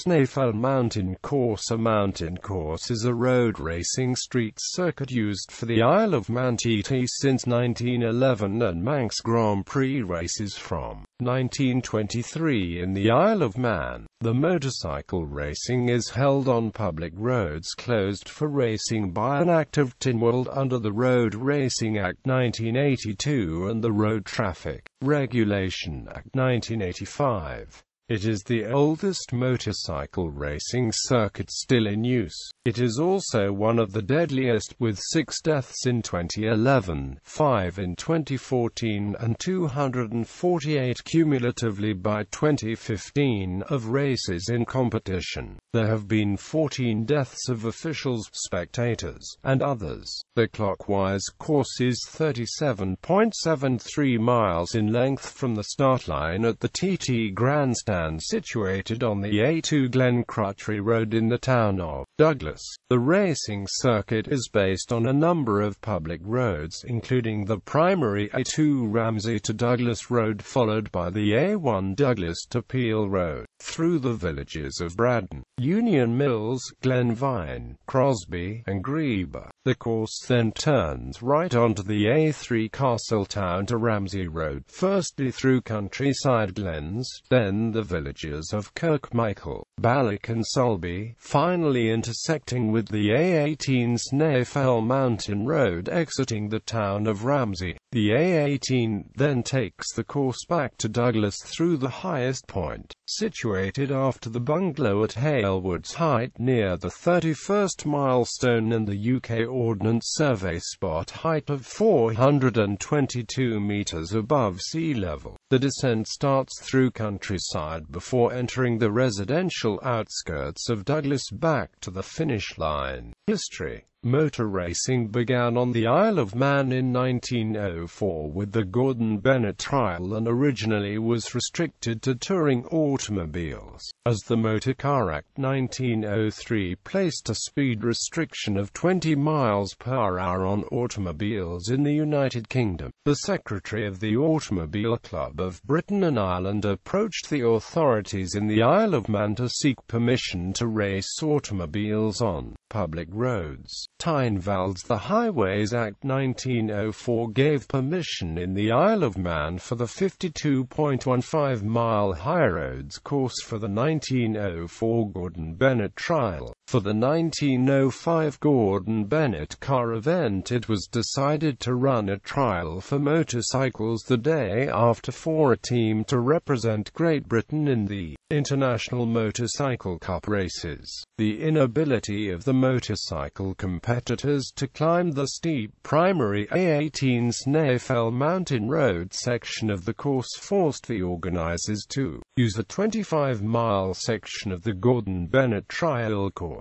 Snaefell Mountain Course. A mountain course is a road racing street circuit used for the Isle of Man.The since 1911 and Manx Grand Prix races from 1923 in the Isle of Man. The motorcycle racing is held on public roads closed for racing by an Act of Tynwald under the Road Racing Act 1982 and the Road Traffic Regulation Act 1985. It is the oldest motorcycle racing circuit still in use. It is also one of the deadliest, with 6 deaths in 2011, 5 in 2014 and 248 cumulatively by 2015 of races in competition. There have been 14 deaths of officials, spectators, and others. The clockwise course is 37.73 miles in length from the start line at the TT Grandstand situated on the A2 Glen Crutchley Road in the town of Douglas. The racing circuit is based on a number of public roads, including the primary A2 Ramsey to Douglas Road, followed by the A1 Douglas to Peel Road, through the villages of Braddon, Union Mills, Glenvine, Crosby, and Greba. The course then turns right onto the A3 Castletown to Ramsey Road, firstly through Countryside Glens, then the villages of Kirkmichael, Ballock and Sulby, finally intersecting with the A18 Snaefell Mountain Road exiting the town of Ramsey. The A18 then takes the course back to Douglas through the highest point, situated after the bungalow at Hailwood's height near the 31st milestone and the UK Ordnance Survey spot height of 422 metres above sea level. The descent starts through countryside before entering the residential outskirts of Douglas back to the finish line. History. Motor racing began on the Isle of Man in 1904 with the Gordon-Bennett trial and originally was restricted to touring automobiles, as the Motor Car Act 1903 placed a speed restriction of 20 miles per hour on automobiles in the United Kingdom. The Secretary of the Automobile Club of Britain and Ireland approached the authorities in the Isle of Man to seek permission to race automobiles on public roads. Tynwald's The Highways Act 1904 gave permission in the Isle of Man for the 52.15-mile highroads course for the 1904 Gordon-Bennett trial. For the 1905 Gordon-Bennett car event, it was decided to run a trial for motorcycles the day after for a team to represent Great Britain in the International Motorcycle Cup races. The inability of the motorcycle competitors to climb the steep primary A18 Snaefell Mountain Road section of the course forced the organizers to use a 25-mile section of the Gordon-Bennett trial course.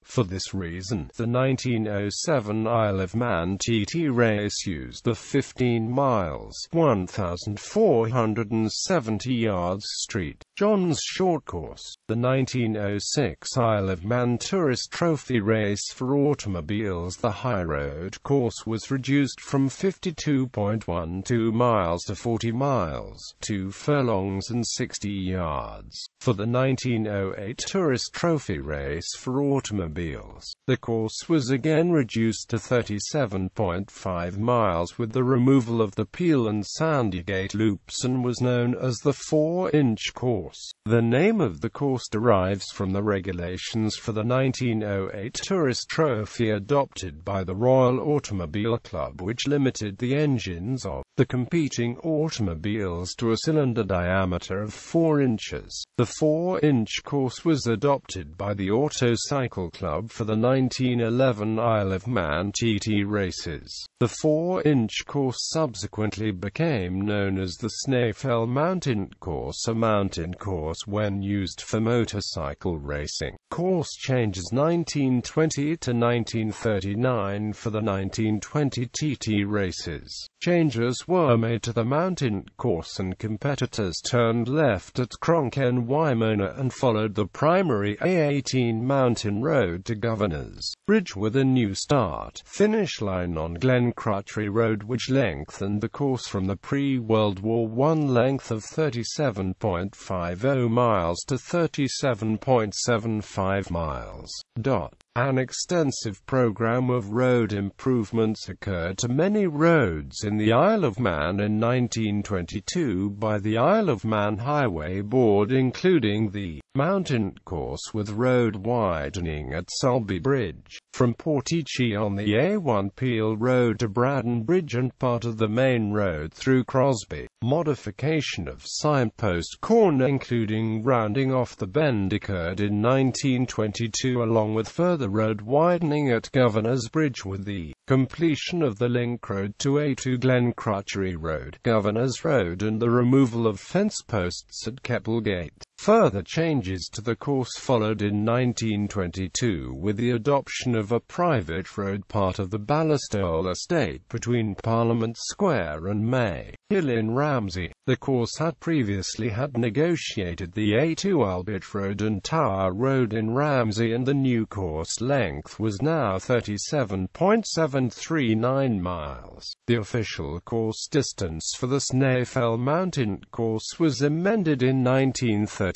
For this reason, the 1907 Isle of Man.The race used the 15 miles, 1,470 yards St. John's short course. The 1906 Isle of Man Tourist Trophy race for automobiles, the high road course, was reduced from 52.12 miles to 40 miles, 2 furlongs and 60 yards. For the 1908 Tourist Trophy race for automobiles, the course was again reduced to 37.5 miles with the removal of the Peel and Sandygate loops and was known as the 4-inch course. The name of the course derives from the regulations for the 1908 Tourist Trophy adopted by the Royal Automobile Club, which limited the engines of the competing automobiles to a cylinder diameter of 4 inches. The 4-inch course was adopted by the Autocycle Club for the 1911 Isle of Man.The races. The 4-inch course subsequently became known as the Snaefell Mountain Course, a mountain course when used for motorcycle racing. Course changes 1920 to 1939 for the 1920 TT races. Changes were made to the mountain course and competitors turned left at Cronk-en-Wymona and followed the primary A18 mountain road to Governor's Bridge with a new start-finish line on Glen Crutchley Road, which lengthened the course from the pre-World War I length of 37.50 miles to 37.75 miles. An extensive program of road improvements occurred to many roads in the Isle of Man in 1922 by the Isle of Man Highway Board, including the mountain course with road widening at Sulby Bridge, from Portici on the A1 Peel Road to Braddon Bridge and part of the main road through Crosby. Modification of Signpost Corner, including rounding off the bend, occurred in 1922, along with further road widening at Governor's Bridge with the completion of the link road to A2 Glen Crutchley Road, Governor's Road, and the removal of fence posts at Keppelgate. Further changes to the course followed in 1922 with the adoption of a private road part of the Ballastole estate between Parliament Square and May Hill in Ramsey. The course had previously negotiated the A2 Albert Road and Tower Road in Ramsey, and the new course length was now 37.739 miles. The official course distance for the Snaefell Mountain Course was amended in 1938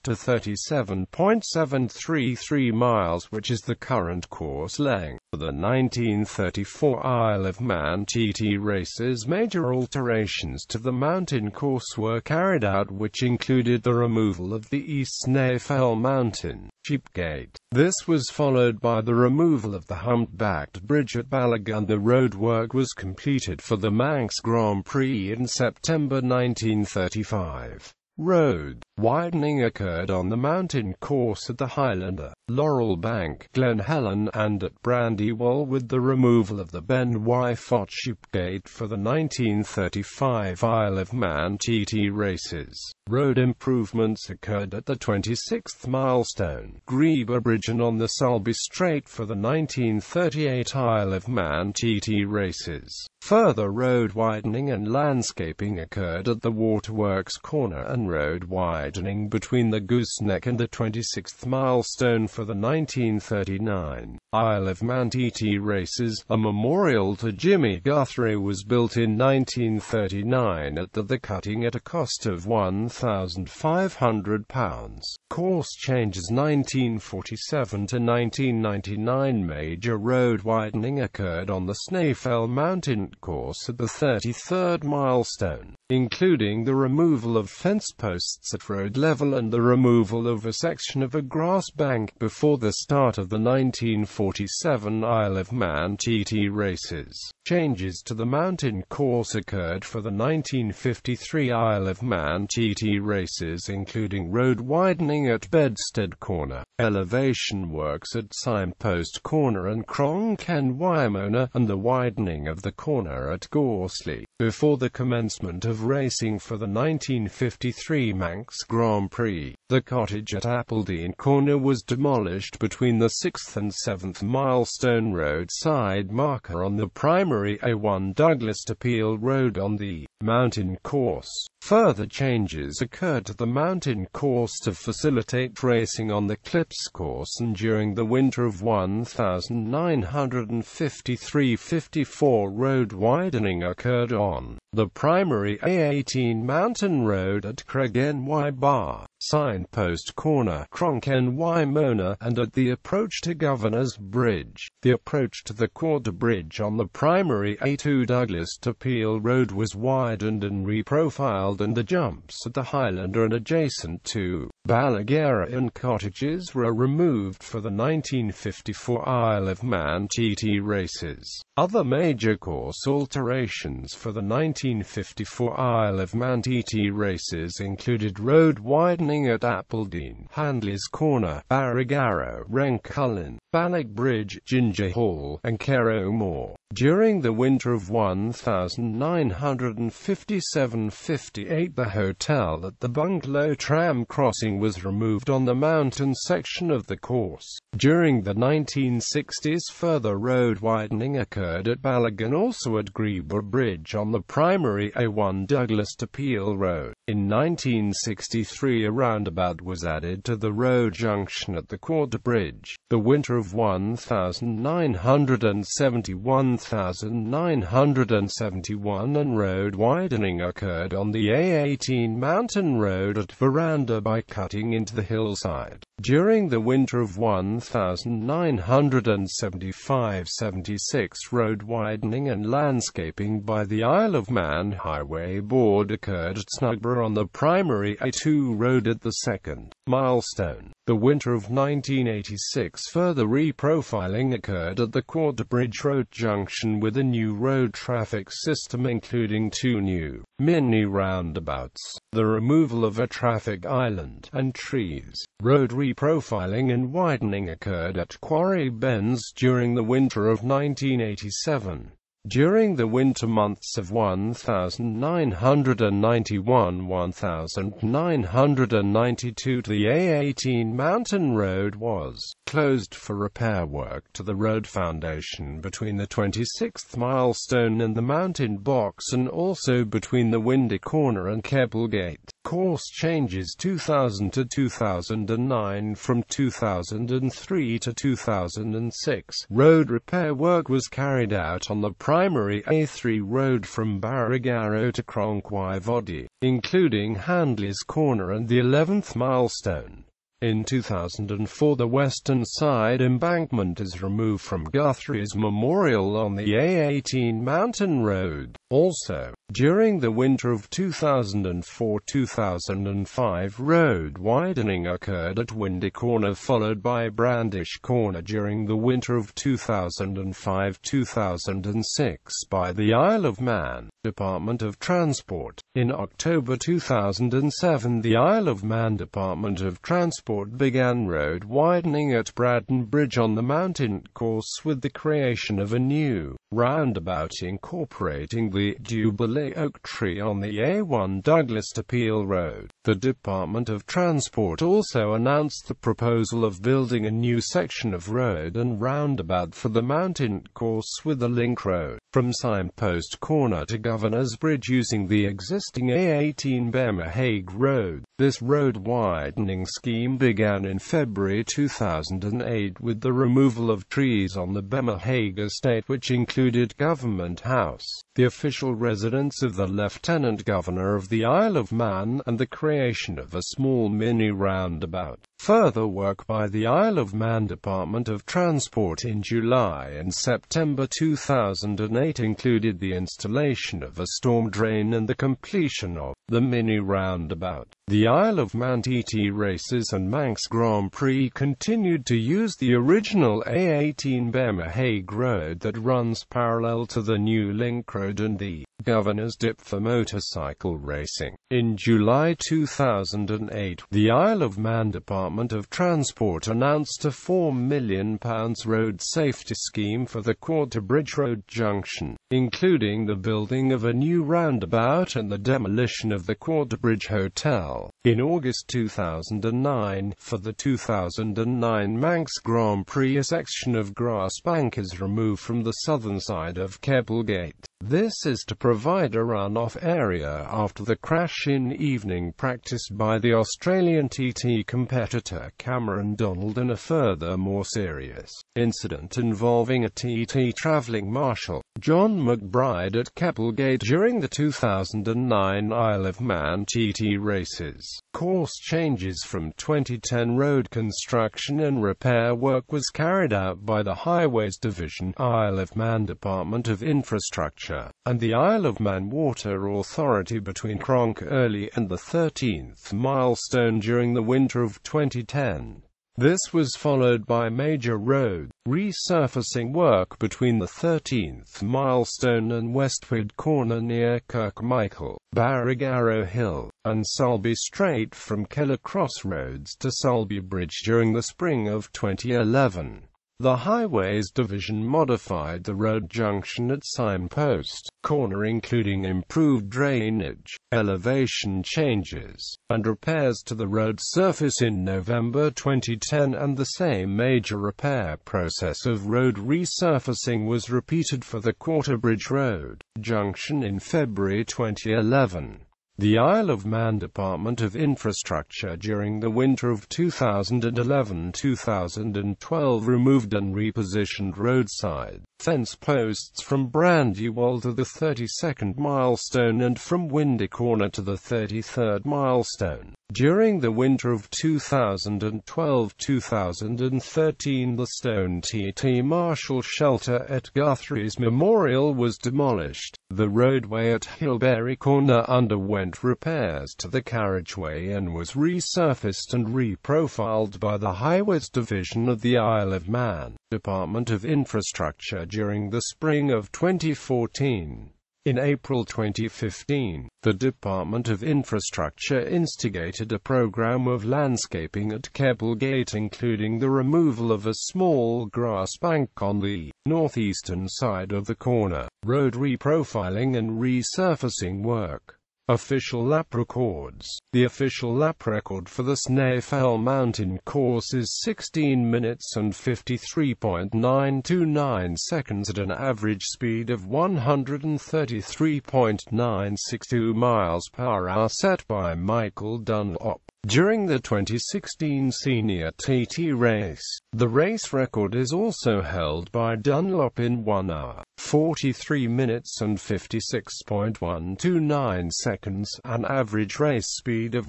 to 37.733 miles, which is the current course length. For the 1934 Isle of Man TT races, major alterations to the mountain course were carried out, which included the removal of the East Snaefell Mountain Sheepgate. This was followed by the removal of the humpbacked bridge at Ballaghan. The road work was completed for the Manx Grand Prix in September 1935. Road widening occurred on the mountain course at the Highlander, Laurel Bank, Glen Helen, and at Brandywell, with the removal of the Ben Wyfot Sheepgate for the 1935 Isle of Man TT races. Road improvements occurred at the 26th milestone, Greeba Bridge, and on the Sulby Strait for the 1938 Isle of Man TT races. Further road widening and landscaping occurred at the Waterworks Corner, and road widening between the Gooseneck and the 26th milestone for the 1939 Isle of Man TT races. A memorial to Jimmy Guthrie was built in 1939 at the cutting at a cost of £1,500. Course changes 1947 to 1999. Major road widening occurred on the Snaefell Mountain Course at the 33rd milestone, including the removal of fence posts at road level and the removal of a section of a grass bank before the start of the 1947 Isle of Man TT races. Changes to the mountain course occurred for the 1953 Isle of Man TT races, including road widening at Bedstead Corner, elevation works at Signpost Corner and Cronk-en-Wymona, and the widening of the corner at Gorsley. Before the commencement of racing for the 1953 Manx Grand Prix, the cottage at Appledene Corner was demolished between the 6th and 7th milestone roadside marker on the primary A1 Douglas to Peel Road on the mountain course. Further changes occurred to the mountain course to facilitate racing on the Clips course, and during the winter of 1953-54 road widening occurred on the primary A18 mountain road at Craig-en-Bar, Signpost Corner, Cronk-en-Wymona, and at the approach to Governor's Bridge. The approach to the Quarter Bridge on the primary A2 Douglas to Peel Road was widened and reprofiled, and the jumps at the Highlander and adjacent to Ballaghan cottages were removed for the 1954 Isle of Man TT races. Other major course alterations for the 1954 Isle of Man TT races included road widening at Appledene, Handley's Corner, Barrigarrow, Rencullen, Ballock Bridge, Ginger Hall, and Cerrow Moor. During the winter of 1957-58, the hotel at the Bungalow Tram Crossing widening was removed on the mountain section of the course. During the 1960s, further road widening occurred at Ballaghan, also at Greeba Bridge on the primary A1 Douglas to Peel Road. In 1963, a roundabout was added to the road junction at the Quarter Bridge. The winter of 1970-1971 and road widening occurred on the A18 Mountain Road at Veranda by cutting into the hillside. During the winter of 1975-76, road widening and landscaping by the Isle of Man Highway Board occurred at Snugborough on the primary A2 road at the second milestone. The winter of 1986, further reprofiling occurred at the Quarter Bridge Road junction with a new road traffic system including 2 new mini roundabouts, the removal of a traffic island, and trees. Road reprofiling and widening occurred at Quarry Bends during the winter of 1987. During the winter months of 1991-1992, the A18 Mountain Road was closed for repair work to the road foundation between the 26th milestone and the mountain box, and also between the Windy Corner and Keppelgate. Course changes 2000 to 2009. From 2003 to 2006, road repair work was carried out on the primary A3 road from Barrigaro to Cronquaivody, including Handley's Corner and the 11th milestone. In 2004, the western side embankment is removed from Guthrie's Memorial on the A18 Mountain Road. Also, during the winter of 2004-2005, road widening occurred at Windy Corner, followed by Brandish Corner during the winter of 2005-2006 by the Isle of Man Department of Transport. In October 2007, the Isle of Man Department of Transport began road widening at Bradden Bridge on the mountain course with the creation of a new roundabout incorporating the Jubilee Oak Tree on the A1 Douglas to Peel Road. The Department of Transport also announced the proposal of building a new section of road and roundabout for the mountain course with a link road from Signpost Corner to Governor's Bridge using the existing A18 Bemmer-Hague Road. This road widening scheme began in February 2008 with the removal of trees on the Bemmer-Hague estate, which included Government House, the official residence of the Lieutenant Governor of the Isle of Man, and the creation of a small mini roundabout. Further work by the Isle of Man Department of Transport in July and September 2008 included the installation of a storm drain and the completion of the mini roundabout. The Isle of Man TT races and Manx Grand Prix continued to use the original A18 Bemmer-Hague Road that runs parallel to the new link road and the Governor's Dip for motorcycle racing. In July 2008, the Isle of Man Department of Transport announced a £4 million road safety scheme for the Quarter Bridge Road junction, including the building of a new roundabout and the demolition of the Quarter Bridge Hotel. In August 2009, for the 2009 Manx Grand Prix, a section of grass bank is removed from the southern side of Keppelgate. This is to provide a runoff area after the crash in evening practiced by the Australian TT competitor Cameron Donald and a further more serious incident involving a TT travelling marshal, John McBride, at Keppelgate during the 2009 Isle of Man TT races. Course changes from 2010. Road construction and repair work was carried out by the Highways Division, Isle of Man Department of Infrastructure, and the Isle of Man Water Authority between Cronk Early and the 13th milestone during the winter of 2010. This was followed by major road resurfacing work between the 13th milestone and Westwood Corner near Kirkmichael, Barrigaro Hill, and Sulby Strait from Keller Crossroads to Sulby Bridge during the spring of 2011. The Highways Division modified the road junction at Signpost Corner, including improved drainage, elevation changes, and repairs to the road surface in November 2010, and the same major repair process of road resurfacing was repeated for the Quarterbridge Road junction in February 2011. The Isle of Man Department of Infrastructure during the winter of 2011-2012 removed and repositioned roadside fence posts from Brandiwald to the 32nd milestone and from Windy Corner to the 33rd milestone. During the winter of 2012-2013, the stone TT Marshall shelter at Guthrie's Memorial was demolished. The roadway at Hilberry Corner underwent repairs to the carriageway and was resurfaced and reprofiled by the Highways Division of the Isle of Man Department of Infrastructure during the spring of 2014. In April 2015, the Department of Infrastructure instigated a program of landscaping at Keblegate, including the removal of a small grass bank on the northeastern side of the corner, road reprofiling and resurfacing work. Official lap records. The official lap record for the Snaefell Mountain Course is 16 minutes and 53.929 seconds at an average speed of 133.962 miles per hour, set by Michael Dunlop. During the 2016 Senior TT race, the race record is also held by Dunlop in 1 hour, 43 minutes and 56.129 seconds, an average race speed of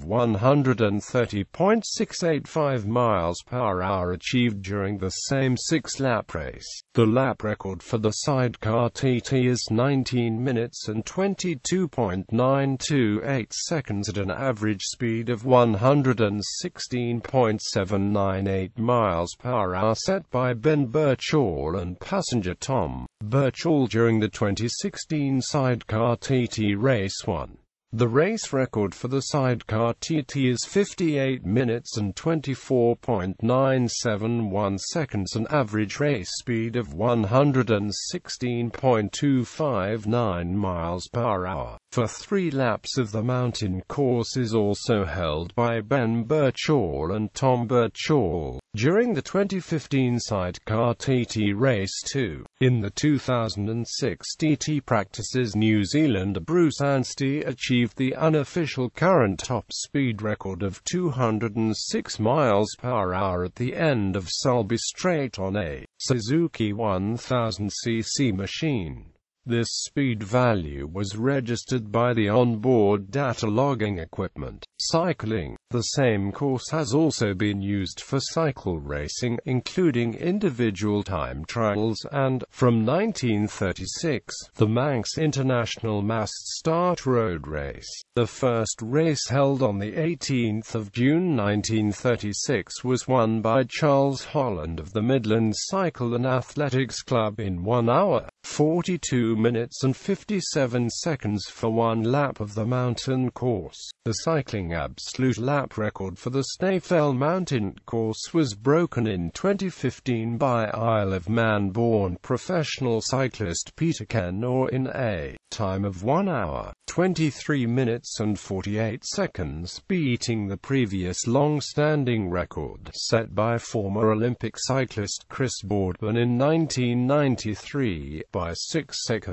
130.685 miles per hour achieved during the same 6-lap race. The lap record for the sidecar TT is 19 minutes and 22.928 seconds at an average speed of 116.798 miles per hour, set by Ben Birchall and passenger Tom Birchall during the 2016 Sidecar TT Race 1. The race record for the Sidecar TT is 58 minutes and 24.971 seconds, an average race speed of 116.259 miles per hour. For 3 laps of the mountain course is also held by Ben Birchall and Tom Birchall. During the 2015 Sidecar TT Race 2, in the 2006 TT Practices New Zealand, Bruce Anstey achieved the unofficial current top speed record of 206 miles per hour at the end of Sulby Straight on a Suzuki 1000cc machine. This speed value was registered by the onboard data logging equipment. Cycling. The same course has also been used for cycle racing, including individual time trials and, from 1936, the Manx International Mast Start Road Race. The first race, held on the 18th of June 1936, was won by Charles Holland of the Midlands Cycle and Athletics Club in 1 hour, 42 minutes and 57 seconds for 1 lap of the mountain course. The cycling absolute lap record for the Snaefell Mountain Course was broken in 2015 by Isle of Man-born professional cyclist Peter Kenor in a time of 1 hour, 23 minutes and 48 seconds, beating the previous long-standing record set by former Olympic cyclist Chris Boardman in 1993 by 6 seconds.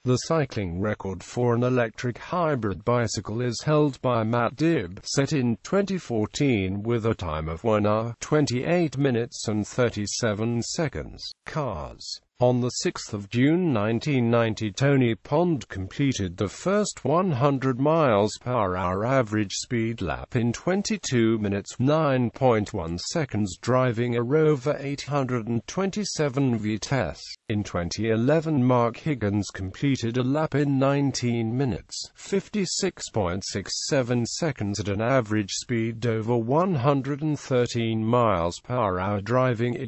The cycling record for an electric hybrid bicycle is held by Matt Dibb, set in 2014 with a time of 1 hour, 28 minutes and 37 seconds. Cars. On the 6th of June 1990, Tony Pond completed the first 100 miles per hour average speed lap in 22 minutes 9.1 seconds, driving a Rover 827 Vitesse. In 2011, Mark Higgins completed a lap in 19 minutes 56.67 seconds at an average speed over 113 miles per hour, driving a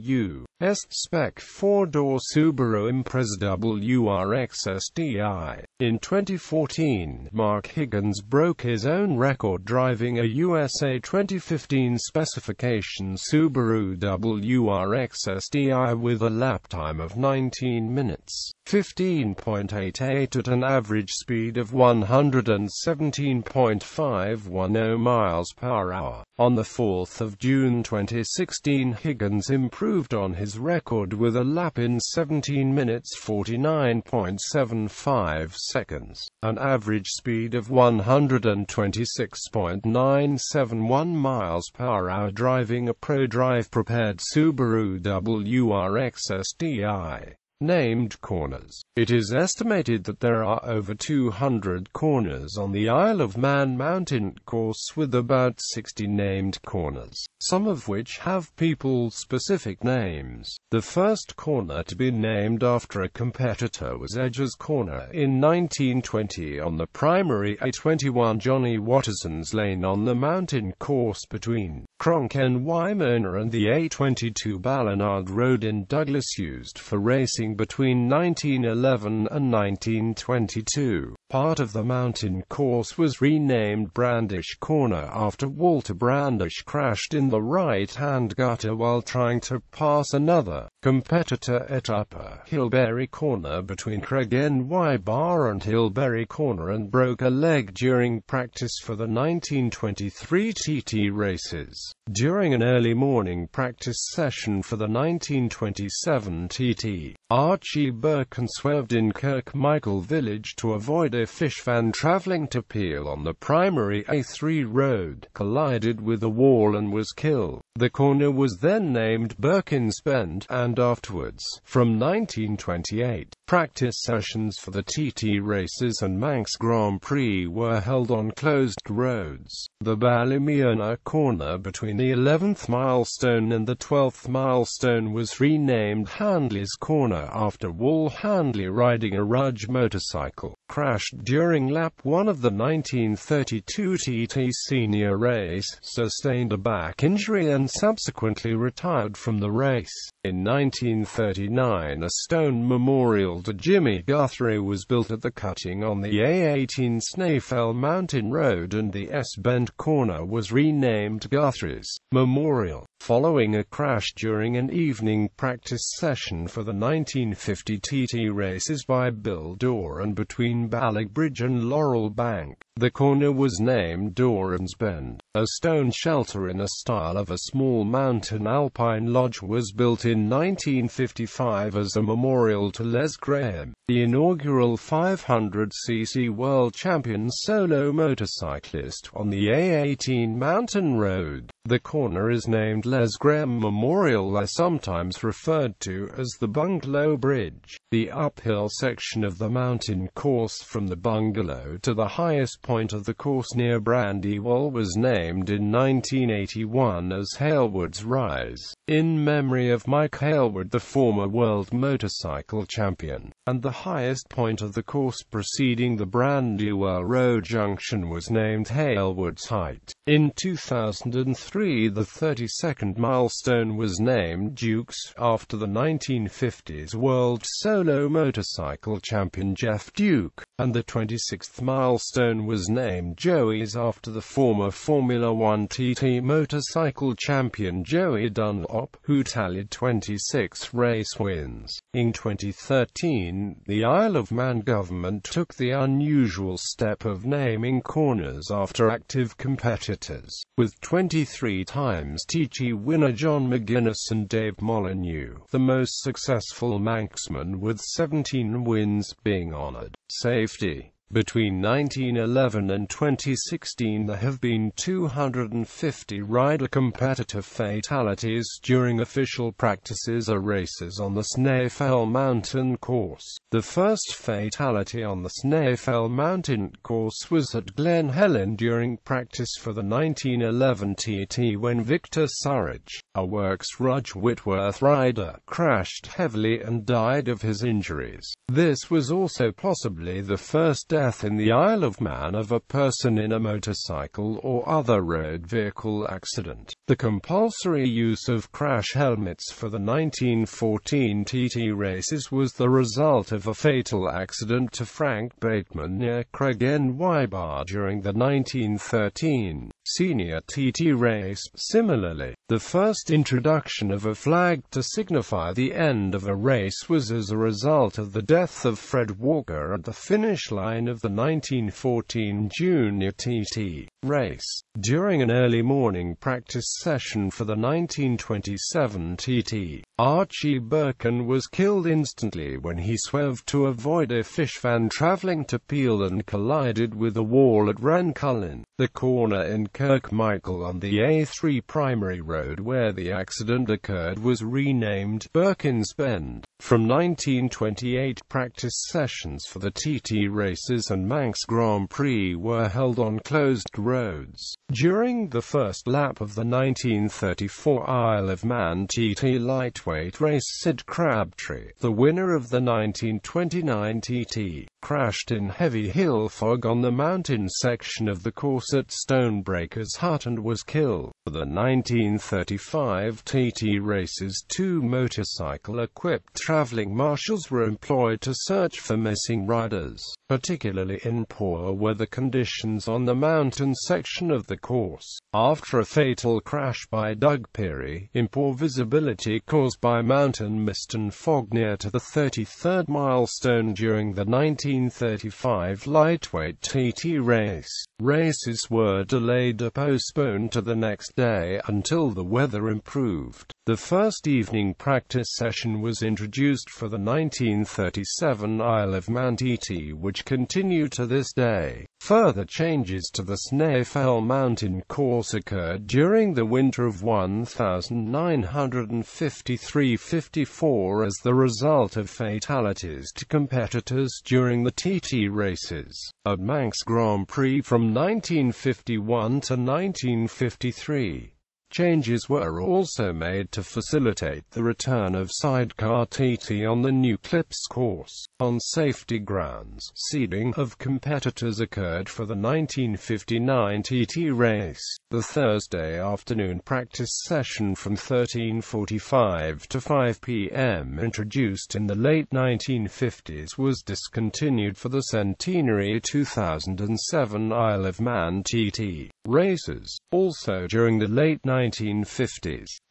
Spec 4-door Subaru Impreza WRX SDI. In 2014, Mark Higgins broke his own record driving a USA 2015 specification Subaru WRX SDI with a lap time of 19 minutes, 15.88 at an average speed of 117.510 miles per hour. On the 4th of June 2016, Higgins improved on his record with a lap in 17 minutes 49.75 seconds, an average speed of 126.971 miles per hour driving a ProDrive prepared Subaru WRX SDI. Named corners. It is estimated that there are over 200 corners on the Isle of Man Mountain Course, with about 60 named corners, some of which have people-specific names. The first corner to be named after a competitor was Edge's Corner in 1920 on the primary A21 Johnny Watterson's Lane on the mountain course between Cronk and Wymona and the A22 Ballynard Road in Douglas, used for racing between 1911 and 1922. Part of the mountain course was renamed Brandish Corner after Walter Brandish crashed in the right-hand gutter while trying to pass another competitor at Upper Hilberry Corner between Craig NY Bar and Hilberry Corner and broke a leg during practice for the 1923 TT races. During an early morning practice session for the 1927 TT, Archie Burke swerved in Kirkmichael village to avoid a fish van travelling to Peel on the primary A3 road, collided with a wall and was killed. The corner was then named Birkin's Bend, and afterwards, from 1928, practice sessions for the TT races and Manx Grand Prix were held on closed roads. The Ballymena Corner between the 11th milestone and the 12th milestone was renamed Handley's Corner after Wall Handley, riding a Rudge motorcycle, crashed during lap 1 of the 1932 TT senior race, sustained a back injury and subsequently retired from the race. In 1939, a stone memorial to Jimmy Guthrie was built at the cutting on the A18 Snaefell Mountain Road, and the S-Bend Corner was renamed Guthrie's Memorial, following a crash during an evening practice session for the 1950 TT races by Bill Doran between Ballogbridge and Laurel Bank. The corner was named Doran's Bend. A stone shelter in a style of a small mountain alpine lodge was built in 1955 as a memorial to Les Graham, the inaugural 500cc world champion solo motorcyclist on the A18 Mountain Road. The corner is named Les Graham Memorial, sometimes referred to as the Bungalow Bridge. The uphill section of the mountain course from the bungalow to the highest point of the course near Brandywell was named in 1981 as Hailwood's Rise, in memory of Mike Hailwood, the former world motorcycle champion, and the highest point of the course preceding the Brandywell Road junction was named Hailwood's Height. In 2003, the 32nd milestone was named Duke's, after the 1950s world solo motorcycle champion Jeff Duke, and the 26th milestone was named Joey's after the former Formula One TT motorcycle champion Joey Dunlop, who tallied 26 race wins. In 2013, the Isle of Man government took the unusual step of naming corners after active competitors, with 23 times TT winner John McGuinness and Dave Molyneux, the most successful Manxman with 17 wins, being honoured. Safety. Between 1911 and 2016 there have been 250 rider competitor fatalities during official practices or races on the Snaefell Mountain Course. The first fatality on the Snaefell Mountain Course was at Glen Helen during practice for the 1911 TT when Victor Surridge, a Works Rudge Whitworth rider, crashed heavily and died of his injuries. This was also possibly the first death death in the Isle of Man of a person in a motorcycle or other road vehicle accident. The compulsory use of crash helmets for the 1914 TT races was the result of a fatal accident to Frank Bateman near Craigen-Wybar during the 1913 senior TT race. Similarly, the first introduction of a flag to signify the end of a race was as a result of the death of Fred Walker at the finish line of the 1914 junior TT race. During an early morning practice session for the 1927 TT, Archie Birkin was killed instantly when he swerved to avoid a fish van travelling to Peel and collided with a wall at Rencullen. The corner in Kirkmichael on the A3 primary road where the accident occurred was renamed Birkin's Bend. From 1928, practice sessions for the TT races and Manx Grand Prix were held on closed roads. During the first lap of the 1934 Isle of Man TT lightweight race, Sid Crabtree, the winner of the 1929 TT, crashed in heavy hill fog on the mountain section of the course at Stonebreaker's Hut and was killed. For the 1935 TT races, 2 motorcycle-equipped traveling marshals were employed to search for missing riders, particularly in poor weather conditions on the mountain section of the course. After a fatal crash by Doug Peary, in poor visibility caused by mountain mist and fog near to the 33rd milestone during the 1935 lightweight TT race, races were delayed or postponed to the next day until the weather improved. The first evening practice session was introduced for the 1937 Isle of Man TT, which continued to this day. Further changes to the Snaefell Mountain Course occurred during the winter of 1953-54 as the result of fatalities to competitors during the TT races at Manx Grand Prix from 1951 to 1953. Changes were also made to facilitate the return of sidecar TT on the new Clips course. On safety grounds, seeding of competitors occurred for the 1959 TT race. The Thursday afternoon practice session from 13:45 to 5 p.m. introduced in the late 1950s was discontinued for the centenary 2007 Isle of Man TT races. Also during the late 1950s,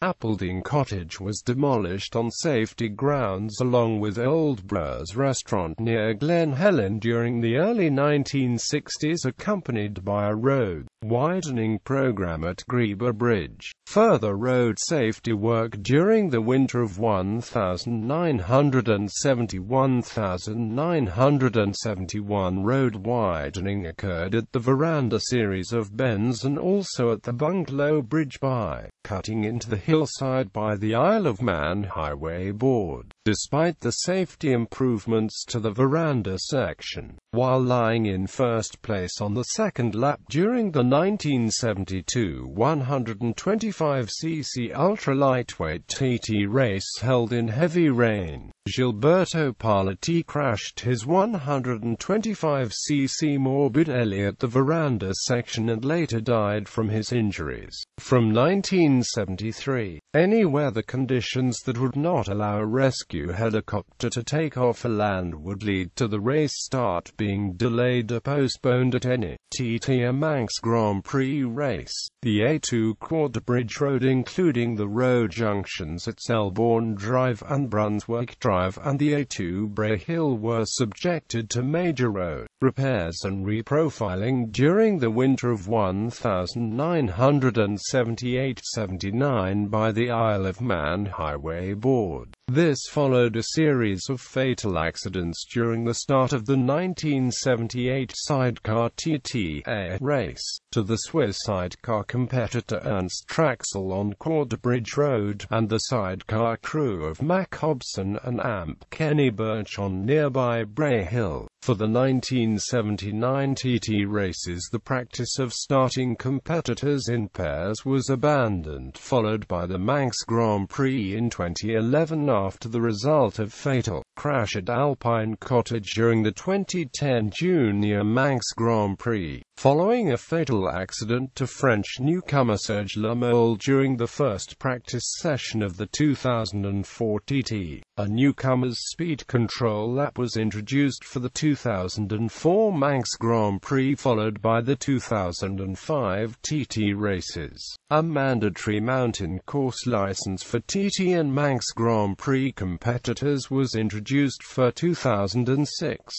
Appleding Cottage was demolished on safety grounds along with Old Br's restaurant near Glen Helen during the early 1960s, accompanied by a road widening program at Greeba Bridge. Further road safety work during the winter of 1971 road widening occurred at the Veranda series of bends and also at the Bungalow Bridge by cutting into the hillside by the Isle of Man Highway Board. Despite the safety improvements to the Veranda section, while lying in first place on the second lap during the 1972 125cc ultra-lightweight TT race held in heavy rain, Gilberto Palati crashed his 125cc Morbidelli at the Veranda section and later died from his injuries. From 1973, any weather conditions that would not allow a rescue helicopter to take off a land would lead to the race start being delayed or postponed at any TT or Manx Grand Prix race. The A2 Quad Bridge Road, including the road junctions at Selborne Drive and Brunswick Drive and the A2 Bray Hill, were subjected to major road repairs and reprofiling during the winter of 1978-79 by the Isle of Man Highway Board. This followed a series of fatal accidents during the start of the 1978 sidecar TTA race to the Swiss sidecar competitor Ernst Traxel on Quad Bridge Road, and the sidecar crew of Mac Hobson and Amp Kenny Birch on nearby Bray Hill. For the 1979 TT races, the practice of starting competitors in pairs was abandoned, followed by the Manx Grand Prix in 2011 after the result of fatal crash at Alpine Cottage during the 2010 Junior Manx Grand Prix, following a fatal accident to French newcomer Serge Lamole during the first practice session of the 2004 TT. A newcomer's speed control lap was introduced for the 2004 Manx Grand Prix, followed by the 2005 TT races. A mandatory mountain course license for TT and Manx Grand Prix competitors was introduced for 2006.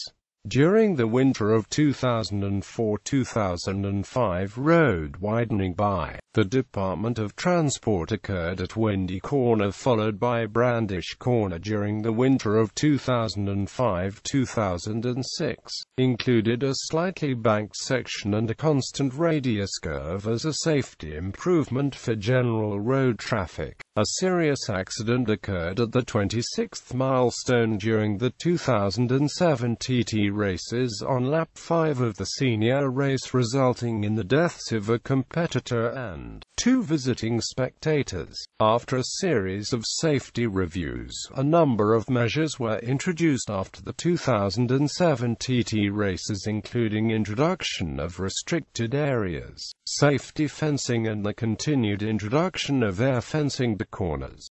During the winter of 2004-2005, road widening by the Department of Transport occurred at Windy Corner, followed by Brandish Corner during the winter of 2005-2006. Included a slightly banked section and a constant radius curve as a safety improvement for general road traffic. A serious accident occurred at the 26th milestone during the 2007 TT races on lap 5 of the senior race, resulting in the deaths of a competitor and 2 visiting spectators. After a series of safety reviews, a number of measures were introduced after the 2007 TT races, including introduction of restricted areas, safety fencing and the continued introduction of air fencing to corners.